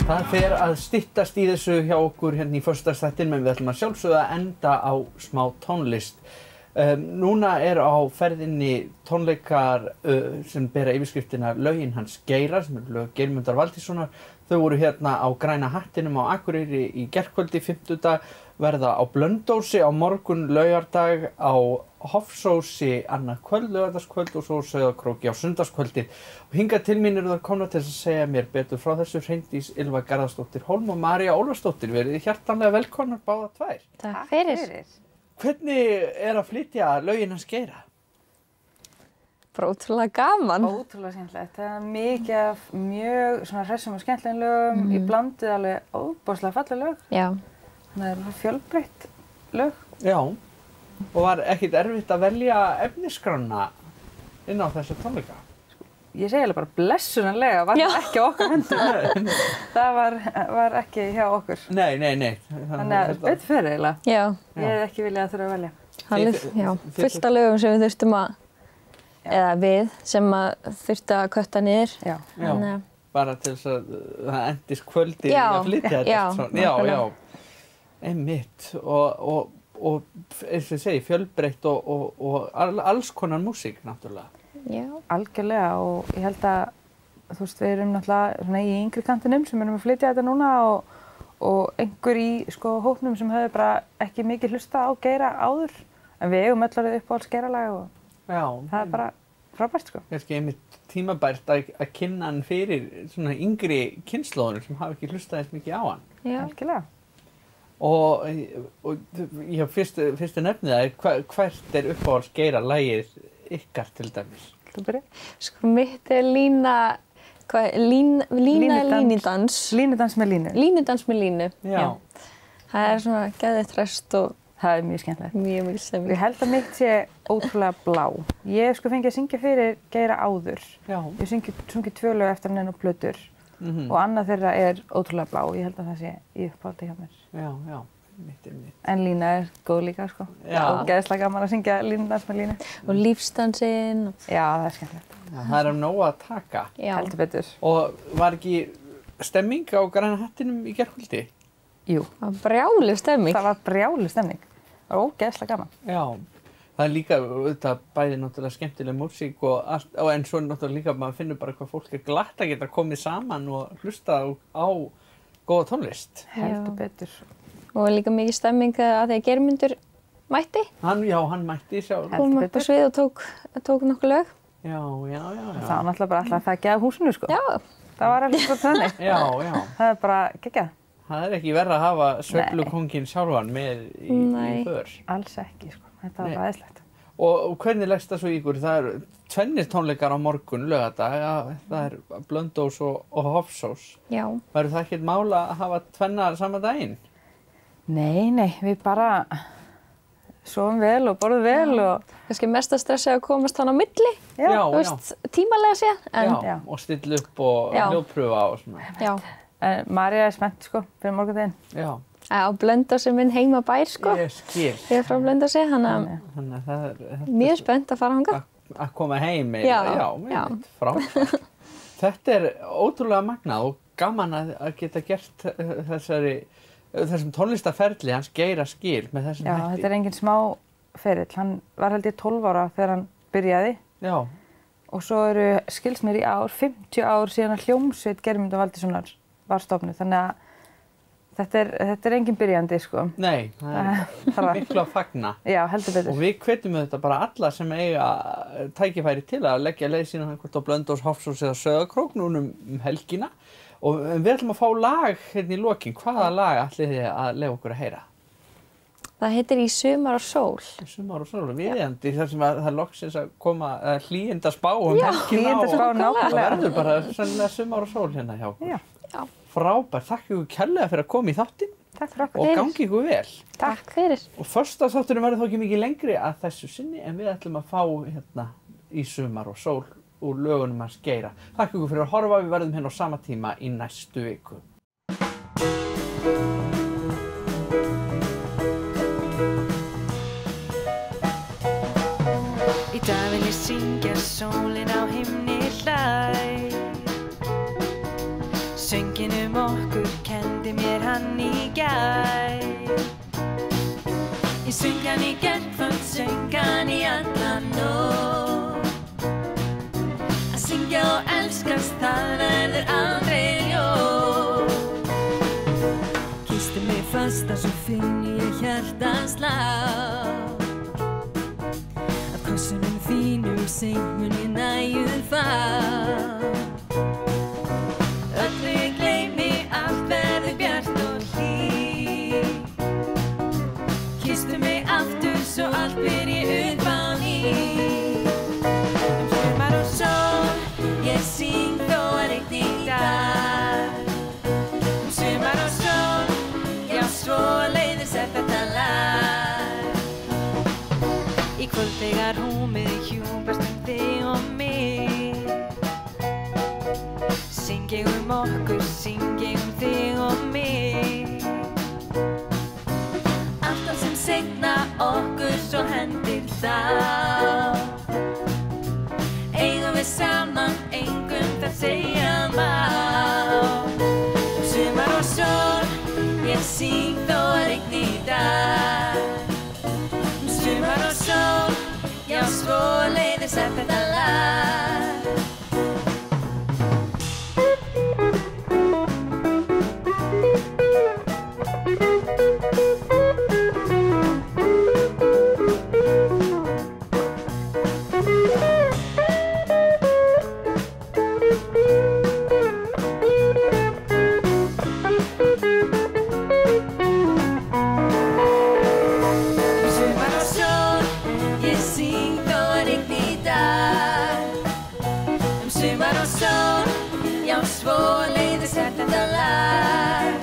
Það fer að styttast í þessu hjá okkur hérna í föstudagsþættinum, en við ætlum að sjálfsögðu að enda á smá tónlist. Núna á ferðinni tónleikar sem bera yfirskriftina Lögin hans Geira, sem lög Geirmundar Valtýssonar. Þau voru hérna á Græna hattinum á Akureyri í gærkvöldi, fimmtudag, verða á Blönduósi á morgun laugardag, á Hofsósi annað kvöld, laugardagskvöld og svo Sauðárkróki á sunnudagskvöldi. Og hingað til mín eru þær komnar til að segja mér betur frá þessu Hreindís Ylva Garðarsdóttir Hólm og María Ólafsdóttir. Verið hjartanlega velkomnar báðar tvær. Takk fyrir. Hvernig að flytja Lögin hans Geira? Bara ótrúlega gaman. Ótrúlega skemmtilegt. Það er mikið af mjög svona hressum og skemmtilegum lögum, í blandið alveg óbáslega falleg lög. Já. Það er fjölbreytt lög. Já, og var ekkert erfitt að velja efnisskrána inn á þessa tónleika? Ég segi alveg bara blessunarlega, var það ekki á okkar hendur. Það var ekki hjá okkur. Nei. Þannig að betur fyrir eiginlega. Já. Ég hef ekki viljað að þurfa að velja. Já, fullt af lögum sem við þurftum að, eða við sem að þurftum að kötta niður. Já. Bara til þess að það endist kvöldið að flytja þetta. Já. Einmitt. Og eins og ég segi, fjölbreytt og alls konar músík náttúrulega. Já. Algjörlega, og ég held að, þú veist, við erum náttúrulega svona í yngri kantinum sem erum að flytja þetta núna og einhver í hópnum sem hefur bara ekki mikið hlustað á Geira áður, en við eigum öll orðið uppáhalds Geiralag og það er bara frábært Kannski einmitt tímabært að kynna hann fyrir svona yngri kynslóðunum sem hafa ekki hlustað eins mikið á hann. Já. Algjörlega. Og já, fyrstu nefnið það, hvert er uppáhalds Geiralagið ykkar til dæmis? Þú byrja? Mitt er Lína Línudans. Línudans með Línu. Línudans með Línu. Já. Það er svona geðveikt hresst og það er mjög skemmtilegt. Mjög mikið stemming. Ég held að mitt sé ótrúlega blá. Ég fengið að syngja fyrir Geira áður. Já. Ég sungið 2 lög eftir hann og plötur. Og annað þeirra er ótrúlega blá. Ég held að það sé í uppáhaldi hjá mér. Já. Mitt. En Lína er góð líka, sko. Já. Og geðslega gaman að syngja Línudans með Línu. Og lífsdansinn. Já, það er skemmtilegt. Já, það er nóg að taka. Já. Heldur betur. Og var ekki stemming á Græna hattinum í gærkvöldi? Jú. Það var brjáluð stemming. Það var brjáluð stemming. Það var ógeðslega gaman. Já. Það er líka bæði náttúrulega skemmtileg músík og allt, en svo náttúrulega líka maður finnur bara hvað fólk er glatt að geta komið saman og hlusta á góða tónlist. Heldur betur. Og líka mikið stemming að því að Geirmundur mætti. Hann mætti sjálf. Kom upp á svið og tók nokkuð lög. Já. Það var náttúrulega bara alltaf að þekja af húsinu, sko. Já. Það var alveg bara þannig. Já. Það er bara geggjað. Það er ekki verra að hafa sveiflukónginn sjálfan með í för. Alls ekki, sko. Þetta var æðislegt. Og hvernig leggst það svo í ykkur? Það eru 2 tónleikar á morgun, laugardag. Það er Blönduós og Hofsós. Já. Verður það ekkert mál að hafa 2 sama daginn? Nei, við bara sofum vel og borðum vel og kannski mest að stressa að komast hann á milli. Já. Þú veist, tímalega séð. Já, og stilla upp og hljóðprufa og svona. Já. María er spennt, sko, fyrir morgundaginn. Já. Á Blönduósi minn heimabær, sko. Ég skil. Ég er frá Blönduósi, þannig að það er mjög spennt að fara þangað. Að koma heim. Já. Frábært. Þetta er ótrúlega magnað og gaman að geta gert þessum tónlistarferli hans Geira skil með þessum hætti. Já, þetta er engin smá ferill. Hann var held ég 12 ára þegar hann byrjaði. Já. Og svo eru skils mér í ár, 50 ár síðan að hljómsveit Geirmundar Valtýssonar var stofnuð. Þannig að þetta er engin byrjandi, sko. Nei, það er miklu að fagna. Já, heldur betur. Og við hvetjum þetta bara alla sem eiga tækifæri til að leggja leið sína hvort á Blönduós, Hofsós eða Sauðárkrók núna helgina. Og við ætlum að fá lag hérna í lokin. Hvaða lag ætlið þið að leyfa okkur að heyra? Það heitir Í sumar og sól. Í sumar og sól, viðeigandi þar sem það loksins að koma hlýindaspá helgina. Já, hlýindaspá nákvæmlega. Það verður bara sennilega sumar og sól hérna hjá okkur. Já. Frábært, þakka ykkur kærlega fyrir að koma í þáttinn. Takk fyrir okkur. Og gangi ykkur vel. Takk fyrir. Og föstudagsþátturinn verður þó ekki mikið lengri að þessu sinni, en við ætlum að fá hérna Í sumar og sól úr lögunum hans Geira. Þakka ykkur fyrir að horfa, við verðum hérna á sama tíma í næstu viku. Í dag vil ég syngja sólin á himni hlær, sönginum og okkur kenndi mér hann í gær. Ég söng hann í gærkvöld, söng hann í alla nótt. Að syngja og elskast, það verður aldrei ljótt. Kysstu mig fasta, svo finn ég hjartans slá. Af kossunum þínum syng mun ég nægjuð fá. Öllu ég gleymi, allt verður bjart og hlýtt. Kysstu mig aftur, svo allt byrji upp á nýtt. Sumar og sól, ég syng þó að rigni í dag. Sumar og sól, já svoleiðis þetta lag. Í kvöld þegar húmið hjúpast þig og mig, syng ég okkur, syng ég þig og mig. Alltaf sem seinna okkur svo hendir þá. Eigum við saman, engum það segja má. Sumar og sól, ég syng þó að rigni í dag. Sumar og sól, já svoleiðis þetta lag. Svoleiðis þetta lag.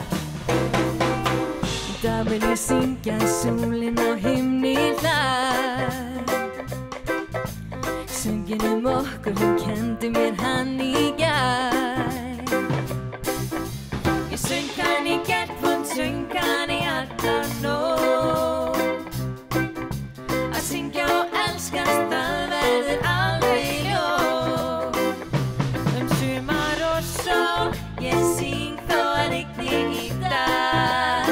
Í dag vil ég syngja sólin á himni hlær. Sönginn okkur, hún kenndi mér hann í gær. Ég söng hann í gærkvöld, söng hann í alla nótt. Að syngja og elskast, það verður aldrei ljótt. Sumar og sól, ég syng þó að rigni í dag.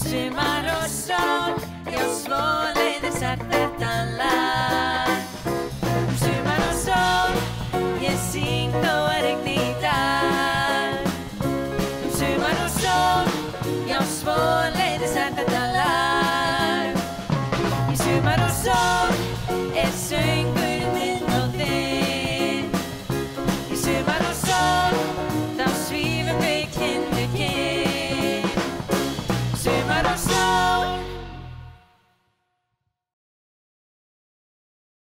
Sumar og sól, já svoleiðis þetta lag. Sumar og sól, ég syng þó að rigni í dag. Sumar og sól, já svoleiðis